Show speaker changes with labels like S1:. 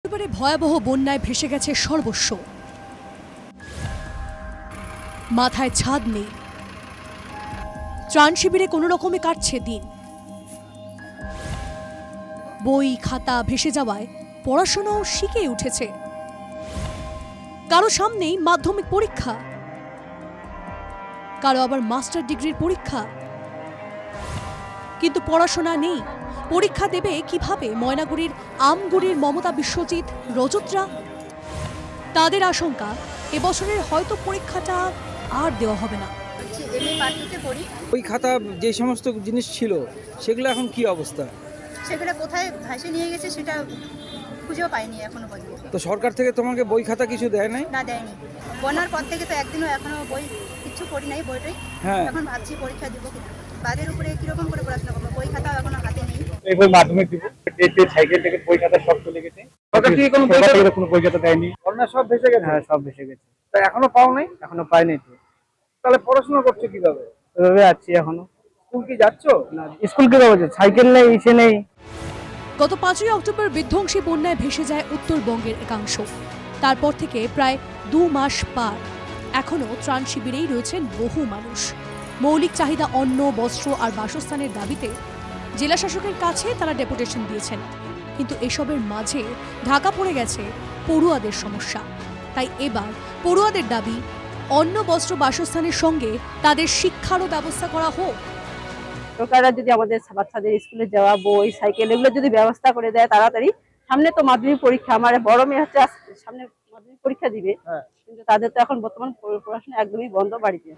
S1: এবারে ভয়াবহ বন্যায় ভেসে গেছে সর্বস্ব। মাথায় ছাদ নেই, ত্রাণ শিবিরে কোনো রকমে কাটছে দিন। বই খাতা ভেসে যাওয়ায় পড়াশোনাও শিখে উঠেছে। কারো সামনেই মাধ্যমিক পরীক্ষা, কারো আবার মাস্টার ডিগ্রির পরীক্ষা। কিন্তু পড়াশোনা নেই, পরীক্ষা দেবে কিভাবে ময়নাগুড়ির আমগুড়ির মমতা বিশ্বজিৎ, রজতরা? তাদের আশঙ্কা এবছরের হয়তো পরীক্ষাটা আর দেওয়া হবে না।
S2: ওই খাতা যে সমস্ত জিনিস ছিল সেগুলো এখন কি অবস্থা?
S3: সেগুলো কোথায় ভাসে নিয়ে গেছে সেটা খুঁজেও পাইনি এখনো পর্যন্ত।
S2: তো সরকার থেকে তোমাকে বই খাতা কিছু দেয় নাই?
S3: না, দেয়নি। বন্যার পর থেকে তো একদিনও এখনো বই কিছু পড়ি নাই, বইটাই
S2: হ্যাঁ।
S3: এখন ভাবছি পরীক্ষা দিব কিনা, বাদের উপরে কিরকম করে পড়াশোনা করবো, বই খাতাও এখনো হাতে নেই।
S4: এবার মাধ্যমিক দিব, সাইকেল থেকে বই খাতা সব চলে গেছে।
S2: সরকার থেকে কোনো
S4: বই খাতা দেয়নি।
S2: বন্যা সব ভেসে গেছে?
S4: হ্যাঁ, সব ভেসে গেছে।
S2: তা এখনো পাও নাই?
S4: এখনো পাইনি তো।
S2: তাহলে পড়াশোনা করছো কিভাবে?
S4: এভাবে আছি এখনো।
S2: স্কুল কি যাচ্ছো?
S4: না, স্কুল কি যাবো? সাইকেল নেই, ইসে নেই।
S1: গত 5ই অক্টোবর বিধ্বংসী বন্যায় ভেসে যায় উত্তরবঙ্গের একাংশ। তারপর থেকে প্রায় 2 মাস পার, এখনো ত্রাণ শিবিরেই রয়েছেন বহু মানুষ। মৌলিক চাহিদা অন্ন, বস্ত্র আর বাসস্থানের দাবিতে জেলা শাসকের কাছে তারা ডেপুটেশন দিয়েছেন। কিন্তু এসবের মাঝে ঢাকা পড়ে গেছে পড়ুয়াদের সমস্যা। তাই এবার পড়ুয়াদের দাবি, অন্ন, বস্ত্র, বাসস্থানের সঙ্গে তাদের শিক্ষারও ব্যবস্থা করা হোক।
S5: সরকাররা যদি আমাদের বাচ্চাদের স্কুলে যাওয়া, বই, সাইকেল এগুলো যদি ব্যবস্থা করে দেয় তাড়াতাড়ি। সামনে তো মাধ্যমিক পরীক্ষা, আমার বড় মেয়ে হচ্ছে সামনে মাধ্যমিক পরীক্ষা দিবে, কিন্তু তাদের তো এখন বর্তমান পড়াশোনা একদমই বন্ধ বাড়িতে।